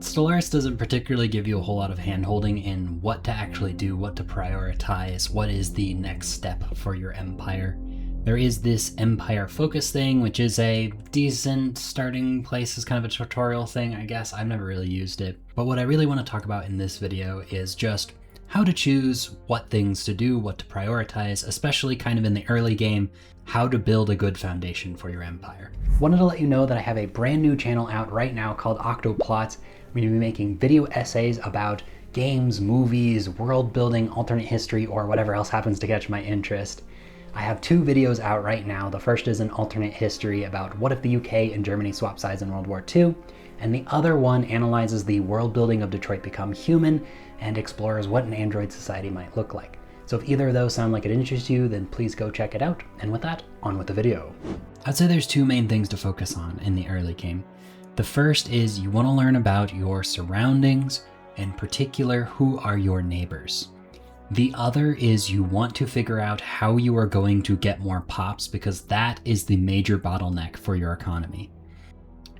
Stellaris doesn't particularly give you a whole lot of hand-holding in what to actually do, what to prioritize, what is the next step for your empire. There is this empire focus thing, which is a decent starting place, as kind of a tutorial thing, I guess. I've never really used it. But what I really want to talk about in this video is just how to choose what things to do, what to prioritize, especially kind of in the early game, how to build a good foundation for your empire. Wanted to let you know that I have a brand new channel out right now called Octoplots. I'm going to be making video essays about games, movies, world building, alternate history, or whatever else happens to catch my interest. I have 2 videos out right now. The first is an alternate history about what if the UK and Germany swap sides in World War II, and the other one analyzes the world building of Detroit Become Human and explores what an android society might look like. So if either of those sound like it interests you, then please go check it out. And with that, on with the video. I'd say there's 2 main things to focus on in the early game. The first is you want to learn about your surroundings, in particular, who are your neighbors. The other is you want to figure out how you are going to get more pops, because that is the major bottleneck for your economy.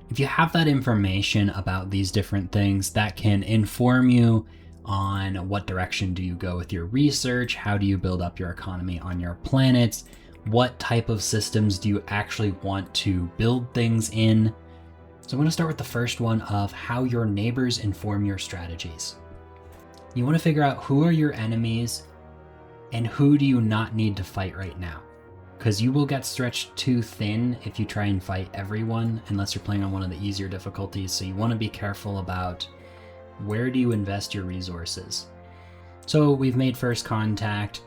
If you have that information about these different things, that can inform you on what direction do you go with your research, how do you build up your economy on your planets, what type of systems do you actually want to build things in. So I'm going to start with the first one of how your neighbors inform your strategies. You want to figure out who are your enemies and who do you not need to fight right now. Because you will get stretched too thin if you try and fight everyone, unless you're playing on one of the easier difficulties. So you want to be careful about where do you invest your resources. So we've made first contact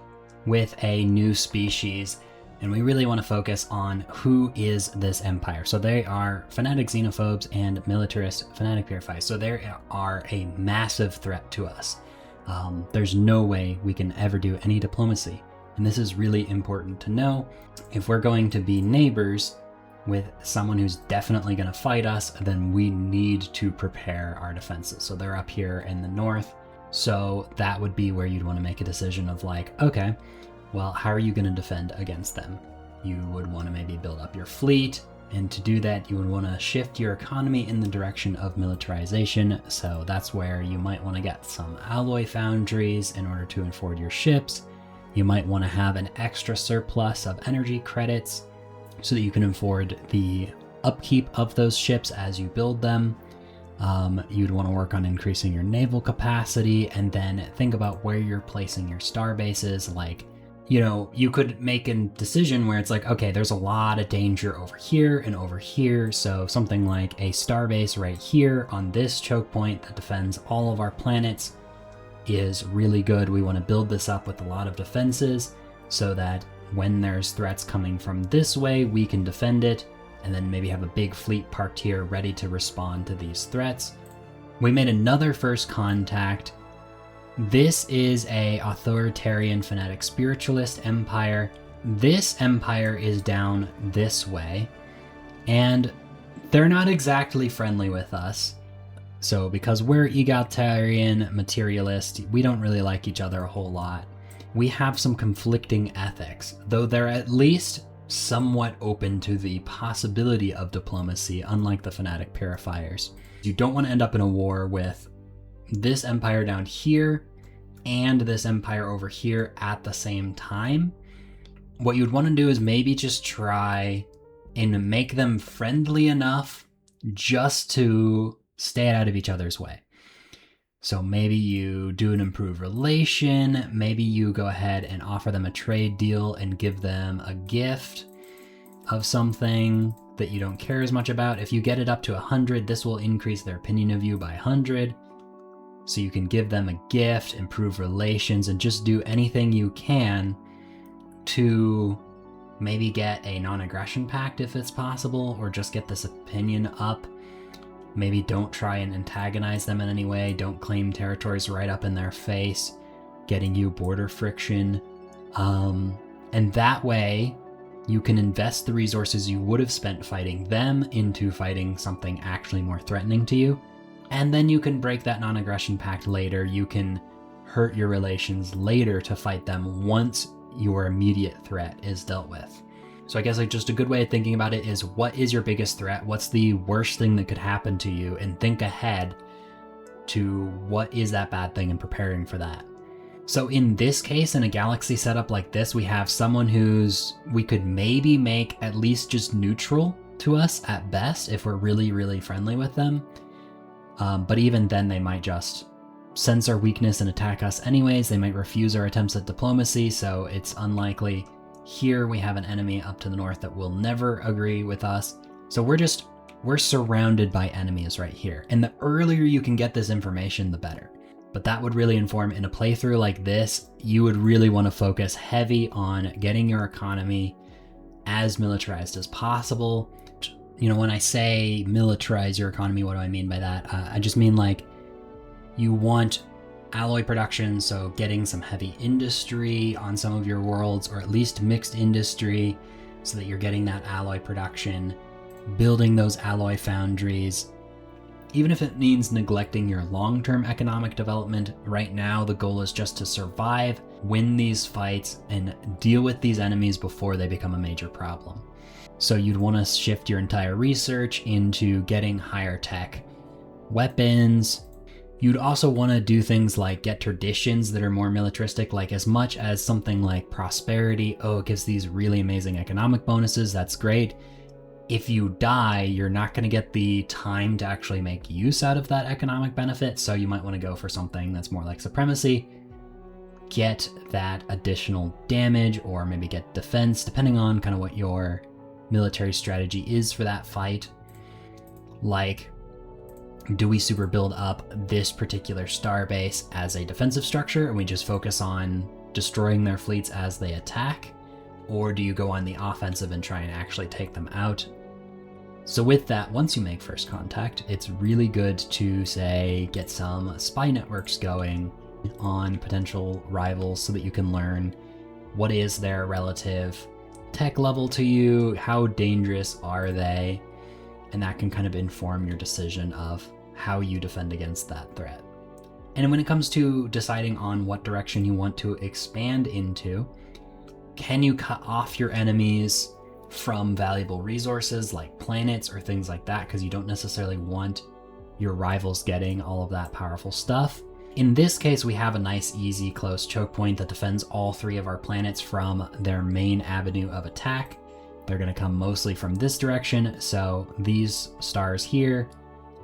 with a new species, and we really want to focus on who is this empire. So they are fanatic xenophobes and militarist fanatic purifiers. So they are a massive threat to us. There's no way we can ever do any diplomacy. And this is really important to know. If we're going to be neighbors with someone who's definitely going to fight us, then we need to prepare our defenses. So they're up here in the north. So that would be where you'd want to make a decision of like, okay, well, how are you going to defend against them? You would want to maybe build up your fleet. And to do that, you would want to shift your economy in the direction of militarization. So that's where you might want to get some alloy foundries in order to afford your ships. You might want to have an extra surplus of energy credits so that you can afford the upkeep of those ships as you build them. You'd want to work on increasing your naval capacity, and then think about where you're placing your star bases. Like, you know, you could make a decision where it's like, okay, there's a lot of danger over here and over here. So something like a star base right here on this choke point that defends all of our planets is really good. We want to build this up with a lot of defenses so that when there's threats coming from this way, we can defend it, and then maybe have a big fleet parked here ready to respond to these threats. We made another first contact. This is a authoritarian fanatic spiritualist empire. This empire is down this way, and they're not exactly friendly with us. So because we're egalitarian materialist, we don't really like each other a whole lot. We have some conflicting ethics, though they're at least somewhat open to the possibility of diplomacy, unlike the fanatic purifiers. You don't want to end up in a war with this empire down here and this empire over here at the same time. What you'd want to do is maybe just try and make them friendly enough just to stay out of each other's way. So maybe you do an improved relation, maybe you go ahead and offer them a trade deal and give them a gift of something that you don't care as much about. If you get it up to 100, this will increase their opinion of you by 100. So you can give them a gift, improve relations, and just do anything you can to maybe get a non-aggression pact if it's possible, or just get this opinion up. Maybe don't try and antagonize them in any way. Don't claim territories right up in their face, getting you border friction. And that way, you can invest the resources you would have spent fighting them into fighting something actually more threatening to you. And then you can break that non-aggression pact later. You can hurt your relations later to fight them once your immediate threat is dealt with. So I guess like just a good way of thinking about it is, what is your biggest threat? What's the worst thing that could happen to you? And think ahead to what is that bad thing and preparing for that. So in this case, in a galaxy setup like this, we have someone we could maybe make at least just neutral to us at best if we're really, really friendly with them. But even then, they might just sense our weakness and attack us anyways. They might refuse our attempts at diplomacy, so it's unlikely. Here we have an enemy up to the north that will never agree with us. So we're surrounded by enemies right here. And the earlier you can get this information, the better. But that would really inform, in a playthrough like this, you would really want to focus heavy on getting your economy as militarized as possible. You know, when I say militarize your economy, what do I mean by that? I just mean like you want alloy production, so getting some heavy industry on some of your worlds, or at least mixed industry, so that you're getting that alloy production, building those alloy foundries. Even if it means neglecting your long-term economic development, right now the goal is just to survive, win these fights, and deal with these enemies before they become a major problem. So you'd want to shift your entire research into getting higher tech weapons. You'd also want to do things like get traditions that are more militaristic, like as much as something like prosperity. Oh, it gives these really amazing economic bonuses. That's great. If you die, you're not going to get the time to actually make use out of that economic benefit, so you might want to go for something that's more like supremacy. Get that additional damage, or maybe get defense, depending on kind of what your military strategy is for that fight. Like, do we super build up this particular starbase as a defensive structure and we just focus on destroying their fleets as they attack? Or do you go on the offensive and try and actually take them out? So with that, once you make first contact, it's really good to, say, get some spy networks going on potential rivals so that you can learn what is their relative tech level to you, how dangerous are they, and that can kind of inform your decision of how you defend against that threat. And when it comes to deciding on what direction you want to expand into, can you cut off your enemies from valuable resources like planets or things like that, because you don't necessarily want your rivals getting all of that powerful stuff? In this case, we have a nice, easy, close choke point that defends all 3 of our planets from their main avenue of attack. They're going to come mostly from this direction, so these stars here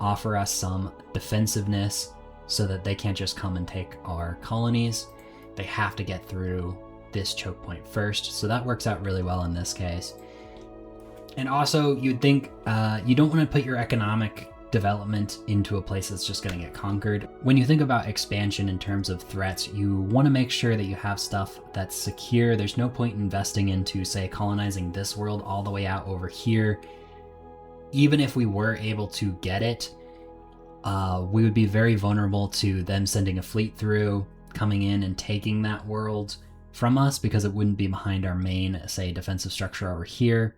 offer us some defensiveness so that they can't just come and take our colonies. They have to get through this choke point first, so that works out really well in this case. And also, you'd think you don't want to put your economic development into a place that's just going to get conquered. When you think about expansion in terms of threats, you want to make sure that you have stuff that's secure. There's no point investing into, say, colonizing this world all the way out over here. Even if we were able to get it, we would be very vulnerable to them sending a fleet through, coming in and taking that world from us, because it wouldn't be behind our main, say, defensive structure over here.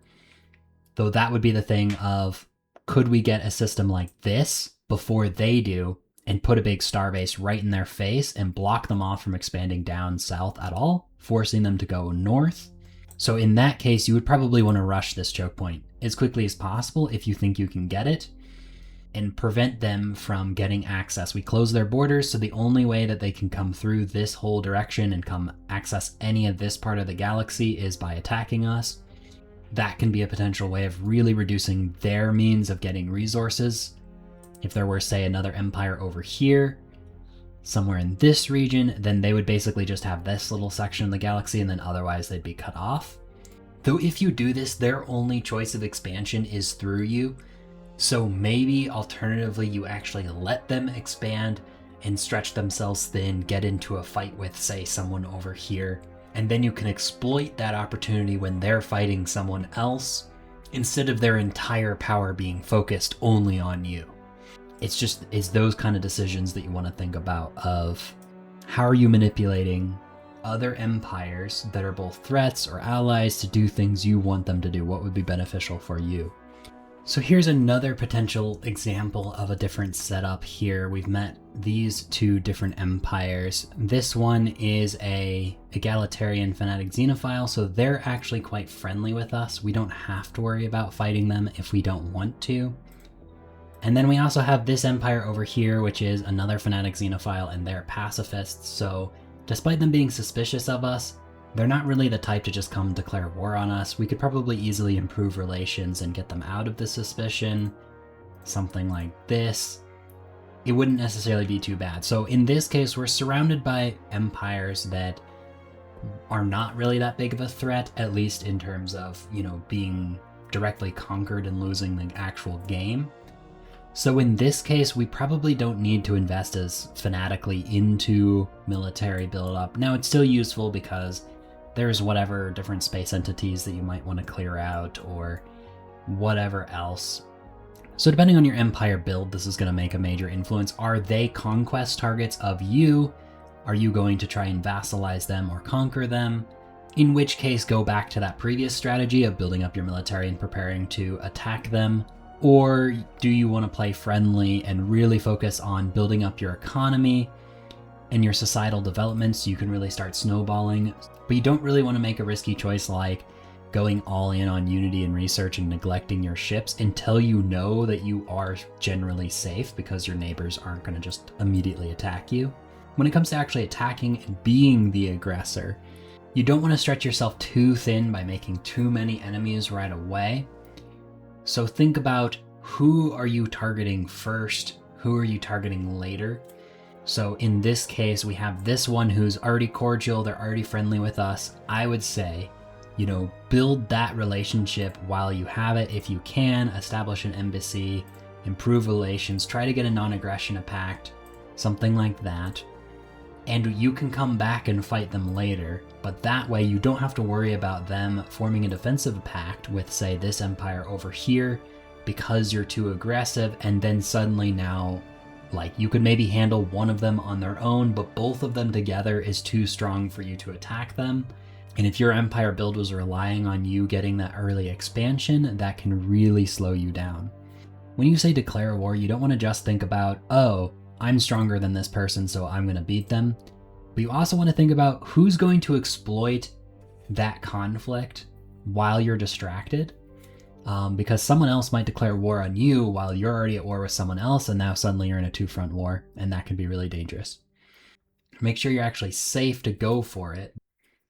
Though that would be the thing of, could we get a system like this before they do and put a big starbase right in their face and block them off from expanding down south at all, forcing them to go north? So in that case, you would probably want to rush this choke point as quickly as possible if you think you can get it, and prevent them from getting access. We close their borders, so the only way that they can come through this whole direction and come access any of this part of the galaxy is by attacking us. That can be a potential way of really reducing their means of getting resources. If there were, say, another empire over here, somewhere in this region, then they would basically just have this little section of the galaxy, and then otherwise they'd be cut off. Though if you do this, their only choice of expansion is through you. So maybe alternatively you actually let them expand and stretch themselves thin, get into a fight with, say, someone over here, and then you can exploit that opportunity when they're fighting someone else, instead of their entire power being focused only on you. It's those kind of decisions that you want to think about, of how are you manipulating other empires that are both threats or allies to do things you want them to do, what would be beneficial for you. So here's another potential example of a different setup here. We've met these 2 different empires. This one is a egalitarian fanatic xenophile, so they're actually quite friendly with us. We don't have to worry about fighting them if we don't want to. And then we also have this empire over here, which is another fanatic xenophile, and they're pacifists. So despite them being suspicious of us, they're not really the type to just come declare war on us. We could probably easily improve relations and get them out of the suspicion. Something like this. It wouldn't necessarily be too bad. So in this case, we're surrounded by empires that are not really that big of a threat, at least in terms of, being directly conquered and losing the actual game. So in this case, we probably don't need to invest as fanatically into military buildup. Now, it's still useful because there's whatever different space entities that you might want to clear out or whatever else. So depending on your empire build, this is going to make a major influence. Are they conquest targets of you? Are you going to try and vassalize them or conquer them? In which case, go back to that previous strategy of building up your military and preparing to attack them. Or do you want to play friendly and really focus on building up your economy and your societal development so you can really start snowballing? But you don't really want to make a risky choice like going all in on unity and research and neglecting your ships until you know that you are generally safe because your neighbors aren't going to just immediately attack you. When it comes to actually attacking and being the aggressor, you don't want to stretch yourself too thin by making too many enemies right away. So think about, who are you targeting first? Who are you targeting later? So in this case, we have this one who's already cordial, they're already friendly with us. I would say, build that relationship while you have it. If you can, establish an embassy, improve relations, try to get a non-aggression pact, something like that. And you can come back and fight them later, but that way you don't have to worry about them forming a defensive pact with, say, this empire over here because you're too aggressive, and then suddenly now, you could maybe handle one of them on their own, but both of them together is too strong for you to attack them. And if your empire build was relying on you getting that early expansion, that can really slow you down. When you say declare war, you don't want to just think about, oh, I'm stronger than this person, so I'm going to beat them. But you also want to think about who's going to exploit that conflict while you're distracted. Because someone else might declare war on you while you're already at war with someone else, and now suddenly you're in a two-front war, and that can be really dangerous. Make sure you're actually safe to go for it.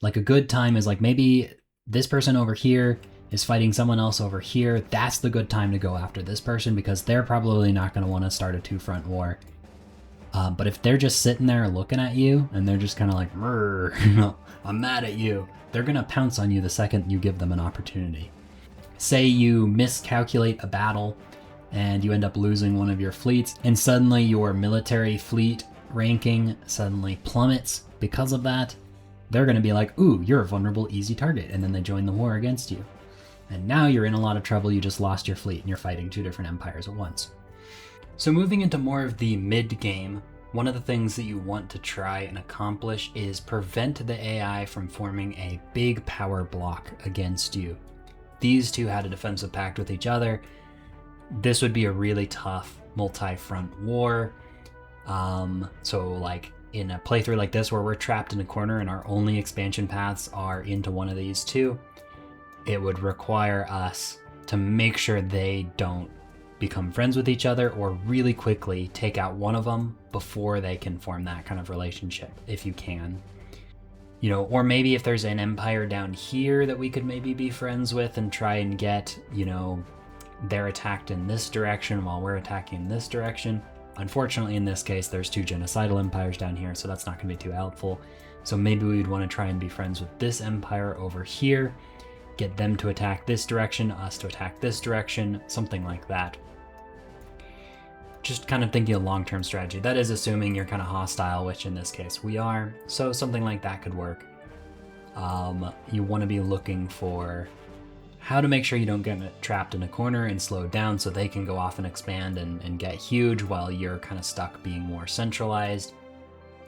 Like, a good time is maybe this person over here is fighting someone else over here. That's the good time to go after this person because they're probably not going to want to start a two-front war. But if they're just sitting there looking at you and they're just kind of like, I'm mad at you, they're going to pounce on you the second you give them an opportunity. Say you miscalculate a battle and you end up losing one of your fleets, and suddenly your military fleet ranking suddenly plummets because of that. They're going to be like, ooh, you're a vulnerable, easy target, and then they join the war against you. And now you're in a lot of trouble. You just lost your fleet and you're fighting two different empires at once. So moving into more of the mid-game, one of the things that you want to try and accomplish is prevent the AI from forming a big power block against you. These two had a defensive pact with each other. This would be a really tough multi-front war. So in a playthrough like this where we're trapped in a corner and our only expansion paths are into one of these two, it would require us to make sure they don't become friends with each other or really quickly take out one of them before they can form that kind of relationship, if you can. Or maybe if there's an empire down here that we could maybe be friends with and try and get, they're attacked in this direction while we're attacking in this direction. Unfortunately, in this case, there's two genocidal empires down here, so that's not going to be too helpful. So maybe we'd want to try and be friends with this empire over here, get them to attack this direction, us to attack this direction, something like that. Just kind of thinking of long-term strategy. That is assuming you're kind of hostile, which in this case we are. So something like that could work. You want to be looking for how to make sure you don't get trapped in a corner and slowed down so they can go off and expand and get huge while you're kind of stuck being more centralized.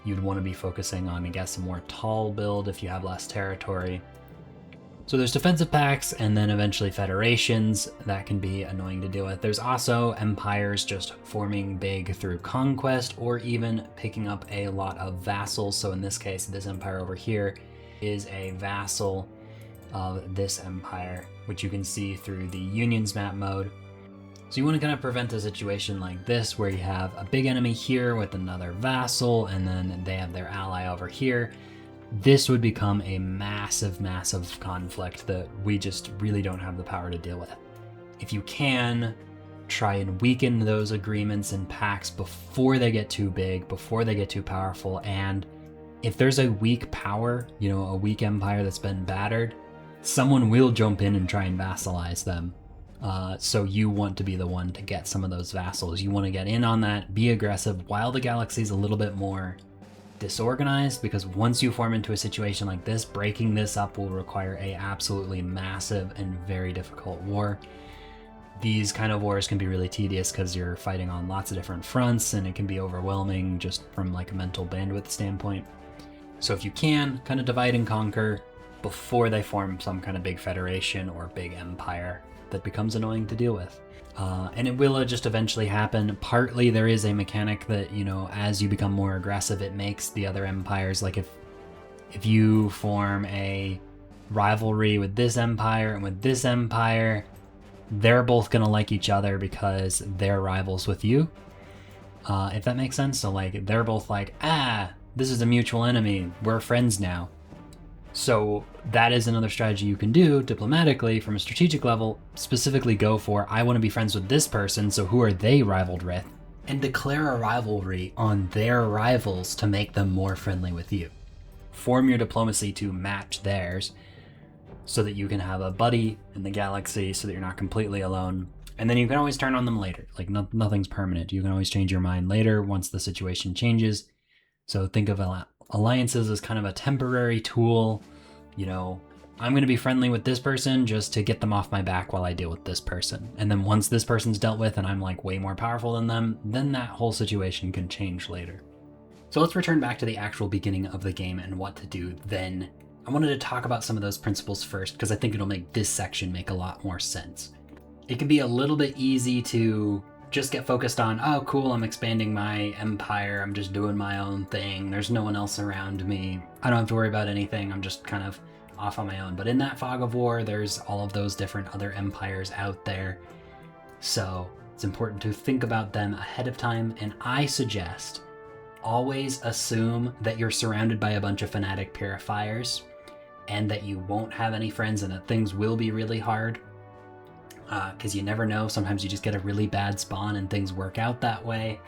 You'd want to be focusing on, I guess, a more tall build if you have less territory. So there's defensive pacts and then eventually federations. That can be annoying to deal with. There's also empires just forming big through conquest or even picking up a lot of vassals. So in this case, this empire over here is a vassal of this empire, which you can see through the unions map mode. So you want to kind of prevent a situation like this where you have a big enemy here with another vassal, and then they have their ally over here. This would become a massive, massive conflict that we just really don't have the power to deal with. If you can, try and weaken those agreements and pacts before they get too big, before they get too powerful. And if there's a weak power, a weak empire that's been battered, someone will jump in and try and vassalize them. So you want to be the one to get some of those vassals. You want to get in on that, be aggressive while the galaxy's a little bit more disorganized, because once you form into a situation like this, breaking this up will require a absolutely massive and very difficult war. These kind of wars can be really tedious because you're fighting on lots of different fronts, and it can be overwhelming just from like a mental bandwidth standpoint. So if you can, kind of divide and conquer before they form some kind of big federation or big empire that becomes annoying to deal with. And it will just eventually happen. Partly there is a mechanic that, as you become more aggressive, it makes the other empires, like if you form a rivalry with this empire and with this empire, they're both gonna like each other because they're rivals with you. If that makes sense. So like they're both like, this is a mutual enemy, we're friends now. So that is another strategy you can do diplomatically from a strategic level. Specifically go for, I want to be friends with this person, so who are they rivaled with? And declare a rivalry on their rivals to make them more friendly with you. Form your diplomacy to match theirs so that you can have a buddy in the galaxy so that you're not completely alone. And then you can always turn on them later. Like nothing's permanent. You can always change your mind later once the situation changes. So think of alliances as kind of a temporary tool. I'm going to be friendly with this person just to get them off my back while I deal with this person. And then once this person's dealt with and I'm like way more powerful than them, then that whole situation can change later. So let's return back to the actual beginning of the game and what to do then. I wanted to talk about some of those principles first because I think it'll make this section make a lot more sense. It can be a little bit easy to just get focused on, oh cool, I'm expanding my empire, I'm just doing my own thing, there's no one else around me, I don't have to worry about anything, I'm just kind of off on my own. But in that fog of war, there's all of those different other empires out there. So it's important to think about them ahead of time, and I suggest always assume that you're surrounded by a bunch of fanatic purifiers and that you won't have any friends and that things will be really hard. Because you never know, sometimes you just get a really bad spawn and things work out that way.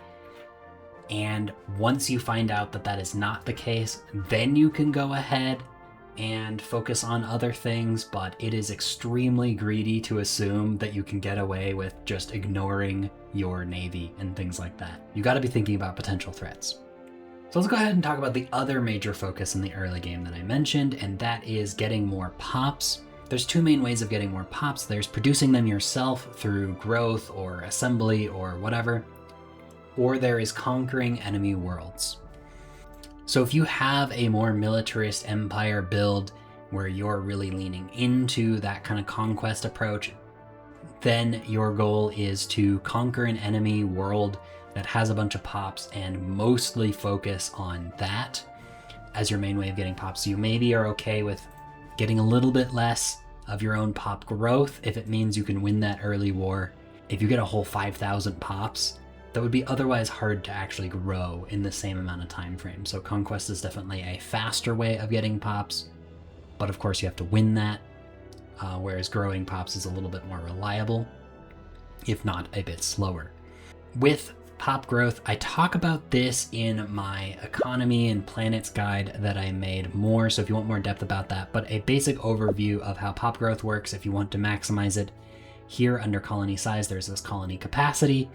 And once you find out that that is not the case, then you can go ahead and focus on other things, but it is extremely greedy to assume that you can get away with just ignoring your navy and things like that. You got to be thinking about potential threats. So let's go ahead and talk about the other major focus in the early game that I mentioned, and that is getting more pops. There's two main ways of getting more pops. There's producing them yourself through growth or assembly or whatever, or there is conquering enemy worlds. So if you have a more militarist empire build where you're really leaning into that kind of conquest approach, then your goal is to conquer an enemy world that has a bunch of pops and mostly focus on that as your main way of getting pops. So you maybe are okay with getting a little bit less of your own pop growth if it means you can win that early war. If you get a whole 5,000 pops, that would be otherwise hard to actually grow in the same amount of time frame. So conquest is definitely a faster way of getting pops, but of course you have to win that, whereas growing pops is a little bit more reliable, if not a bit slower. With pop growth, I talk about this in my economy and planets guide that I made more, so if you want more depth about that, but a basic overview of how pop growth works if you want to maximize it. Here under colony size, there's this colony capacity.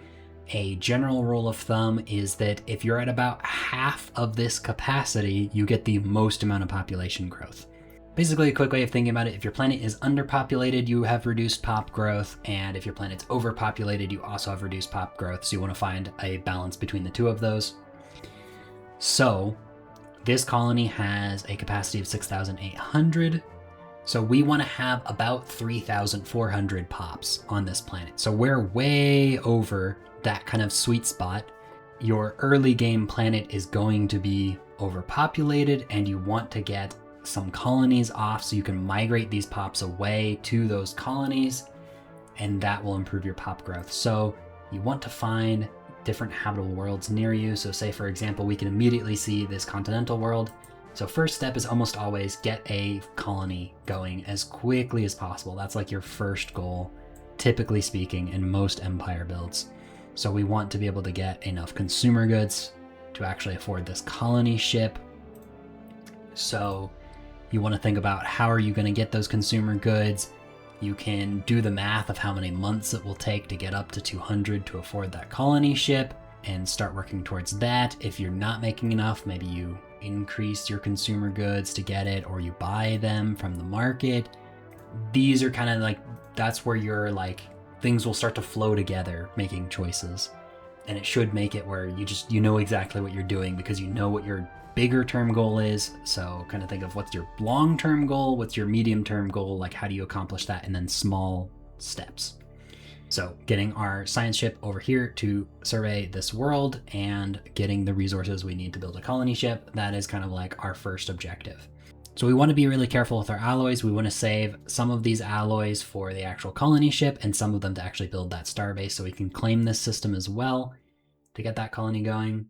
A general rule of thumb is that if you're at about half of this capacity, you get the most amount of population growth. Basically, a quick way of thinking about it, if your planet is underpopulated, you have reduced pop growth, and if your planet's overpopulated, you also have reduced pop growth, so you want to find a balance between the two of those. So, this colony has a capacity of 6,800, so we want to have about 3,400 pops on this planet. So we're way over that kind of sweet spot. Your early game planet is going to be overpopulated, and you want to get some colonies off so you can migrate these pops away to those colonies and that will improve your pop growth. So you want to find different habitable worlds near you. So say, for example, we can immediately see this continental world. So first step is almost always get a colony going as quickly as possible. That's like your first goal, typically speaking, in most empire builds. So we want to be able to get enough consumer goods to actually afford this colony ship. So you want to think about how are you going to get those consumer goods. You can do the math of how many months it will take to get up to 200 to afford that colony ship and start working towards that. If you're not making enough, maybe you increase your consumer goods to get it, or you buy them from the market. These are kind of like, that's where you're like, things will start to flow together, making choices. And it should make it where you know exactly what you're doing because you know what your bigger term goal is. So kind of think of what's your long-term goal, what's your medium-term goal, like how do you accomplish that, and then small steps. So getting our science ship over here to survey this world and getting the resources we need to build a colony ship, that is kind of like our first objective. So we want to be really careful with our alloys. We want to save some of these alloys for the actual colony ship and some of them to actually build that starbase so we can claim this system as well to get that colony going.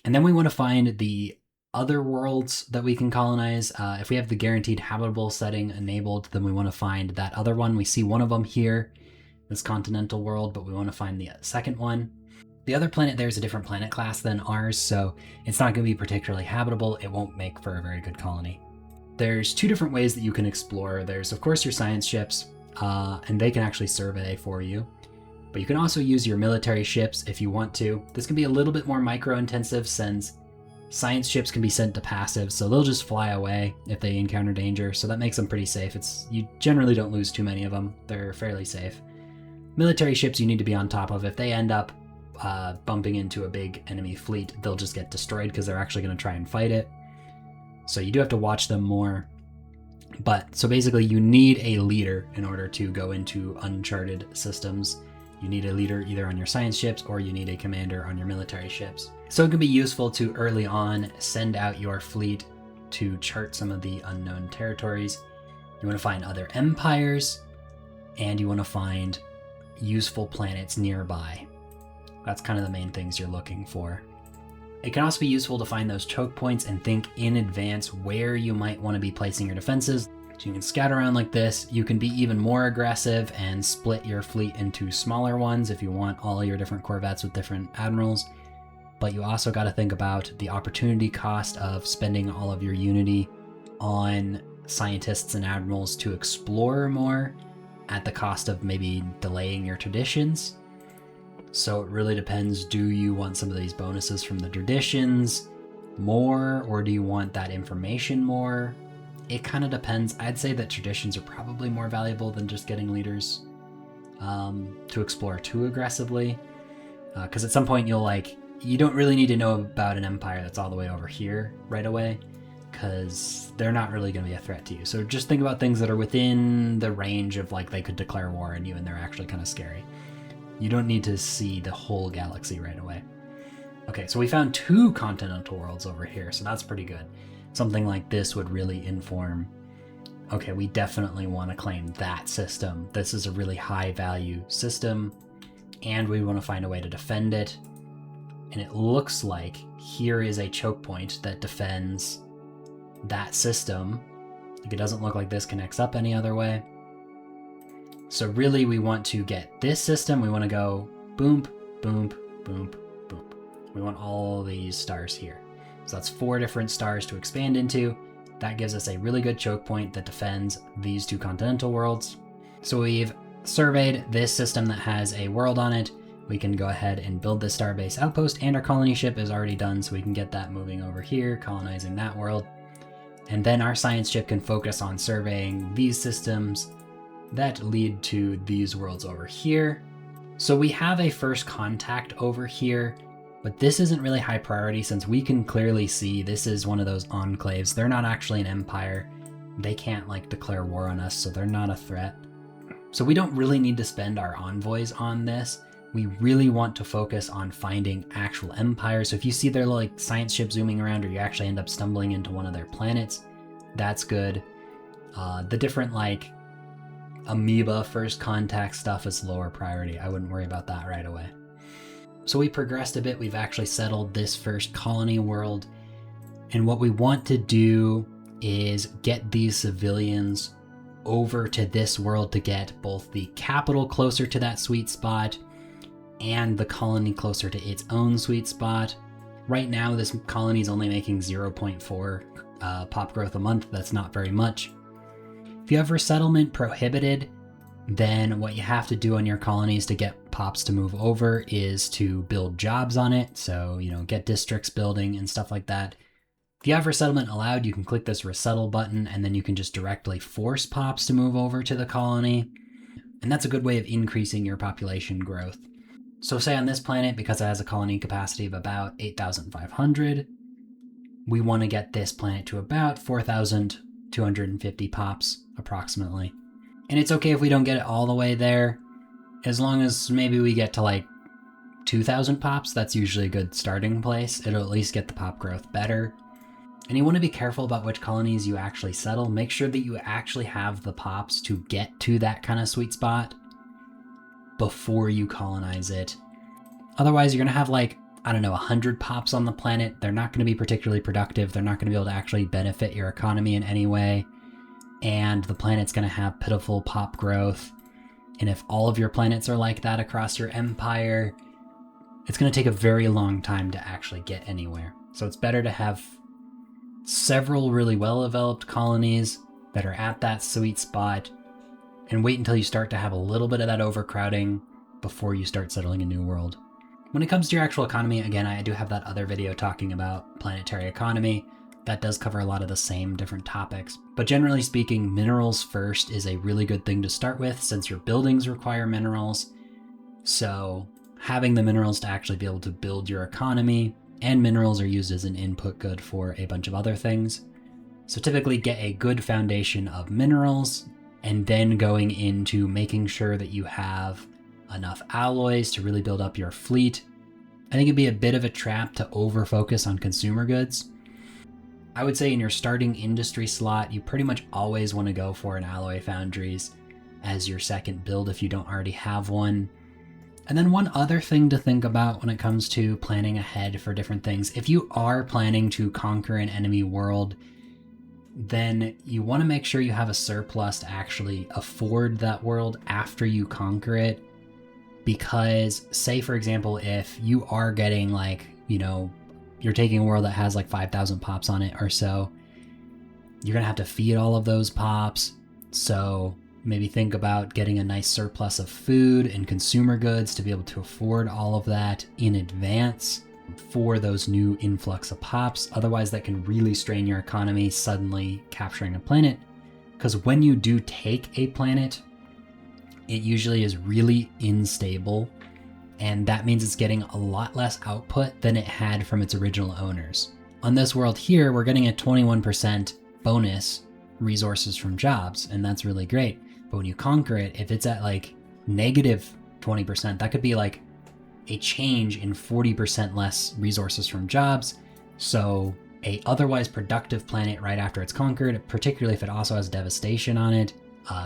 And then we want to find the other worlds that we can colonize. If we have the guaranteed habitable setting enabled, then we want to find that other one. We see one of them here, this continental world, but we want to find the second one. The other planet there is a different planet class than ours, so it's not going to be particularly habitable. It won't make for a very good colony. There's two different ways that you can explore. There's, of course, your science ships, and they can actually survey for you. But you can also use your military ships if you want to. This can be a little bit more micro-intensive since science ships can be sent to passive, so they'll just fly away if they encounter danger, so that makes them pretty safe. You generally don't lose too many of them. They're fairly safe. Military ships you need to be on top of. If they end up bumping into a big enemy fleet, they'll just get destroyed because they're actually going to try and fight it. So you do have to watch them more. But so basically you need a leader in order to go into uncharted systems. You need a leader either on your science ships or you need a commander on your military ships. So it can be useful to early on send out your fleet to chart some of the unknown territories. You want to find other empires and you want to find useful planets nearby. That's kind of the main things you're looking for. It can also be useful to find those choke points and think in advance where you might want to be placing your defenses. So you can scout around like this. You can be even more aggressive and split your fleet into smaller ones if you want all your different corvettes with different admirals. But you also got to think about the opportunity cost of spending all of your unity on scientists and admirals to explore more at the cost of maybe delaying your traditions. So it really depends. Do you want some of these bonuses from the traditions more, or do you want that information more? It kind of depends. I'd say that traditions are probably more valuable than just getting leaders to explore too aggressively. Because at some point you don't really need to know about an empire that's all the way over here right away, because they're not really going to be a threat to you. So just think about things that are within the range of they could declare war on you and they're actually kind of scary. You don't need to see the whole galaxy right away. Okay, so we found 2 continental worlds over here, so that's pretty good. Something like this would really inform, okay, we definitely want to claim that system. This is a really high value system, and we want to find a way to defend it. And it looks like here is a choke point that defends that system. It doesn't look like this connects up any other way. So really we want to get this system. We want to go boom, boom, boom, boom. We want all these stars here. So that's 4 different stars to expand into. That gives us a really good choke point that defends these 2 continental worlds. So we've surveyed this system that has a world on it. We can go ahead and build this starbase outpost, and our colony ship is already done, so we can get that moving over here, colonizing that world. And then our science ship can focus on surveying these systems that lead to these worlds over here. So we have a first contact over here, but this isn't really high priority since we can clearly see this is one of those enclaves. They're not actually an empire. They can't declare war on us, so they're not a threat. So we don't really need to spend our envoys on this. We really want to focus on finding actual empires. So if you see their science ship zooming around, or you actually end up stumbling into one of their planets, that's good. The different amoeba first contact stuff is lower priority. I wouldn't worry about that right away. So we progressed a bit. We've actually settled this first colony world. And what we want to do is get these civilians over to this world to get both the capital closer to that sweet spot and the colony closer to its own sweet spot. Right now, this colony is only making 0.4 pop growth a month. That's not very much. If you have resettlement prohibited, then what you have to do on your colonies to get pops to move over is to build jobs on it. So, get districts building and stuff like that. If you have resettlement allowed, you can click this resettle button and then you can just directly force pops to move over to the colony. And that's a good way of increasing your population growth. So say on this planet, because it has a colony capacity of about 8,500, we want to get this planet to about 4,250 pops approximately. And it's okay if we don't get it all the way there, as long as maybe we get to like 2,000 pops. That's usually a good starting place. It'll at least get the pop growth better. And you want to be careful about which colonies you actually settle. Make sure that you actually have the pops to get to that kind of sweet spot before you colonize it. Otherwise, you're going to have 100 pops on the planet. They're not going to be particularly productive. They're not going to be able to actually benefit your economy in any way. And the planet's going to have pitiful pop growth. And if all of your planets are like that across your empire, it's going to take a very long time to actually get anywhere. So it's better to have several really well-developed colonies that are at that sweet spot and wait until you start to have a little bit of that overcrowding before you start settling a new world. When it comes to your actual economy, again, I do have that other video talking about planetary economy. That does cover a lot of the same different topics. But generally speaking, minerals first is a really good thing to start with since your buildings require minerals. So having the minerals to actually be able to build your economy, and minerals are used as an input good for a bunch of other things. So typically get a good foundation of minerals and then going into making sure that you have enough alloys to really build up your fleet. I think it'd be a bit of a trap to over-focus on consumer goods. I would say in your starting industry slot, you pretty much always want to go for an alloy foundries as your second build if you don't already have one. And then one other thing to think about when it comes to planning ahead for different things, if you are planning to conquer an enemy world, then you want to make sure you have a surplus to actually afford that world after you conquer it. Because say, for example, if you are getting you're taking a world that has 5,000 pops on it or so, you're going to have to feed all of those pops. So maybe think about getting a nice surplus of food and consumer goods to be able to afford all of that in advance for those new influx of pops. Otherwise, that can really strain your economy suddenly capturing a planet. Because when you do take a planet, it usually is really unstable. And that means it's getting a lot less output than it had from its original owners. On this world here, we're getting a 21% bonus resources from jobs, and that's really great. But when you conquer it, if it's at negative 20%, that could be a change in 40% less resources from jobs. So a otherwise productive planet right after it's conquered, particularly if it also has devastation on it,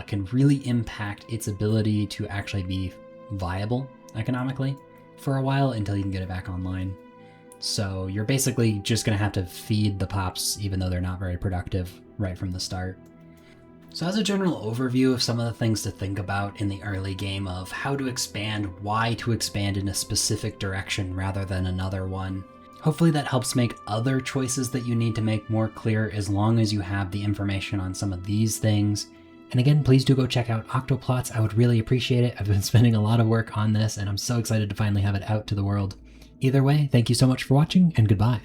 can really impact its ability to actually be viable economically for a while until you can get it back online. So you're basically just going to have to feed the pops even though they're not very productive right from the start. So as a general overview of some of the things to think about in the early game of how to expand, why to expand in a specific direction rather than another one, hopefully that helps make other choices that you need to make more clear as long as you have the information on some of these things. And again, please do go check out Octoplots. I would really appreciate it. I've been spending a lot of work on this and I'm so excited to finally have it out to the world. Either way, thank you so much for watching and goodbye.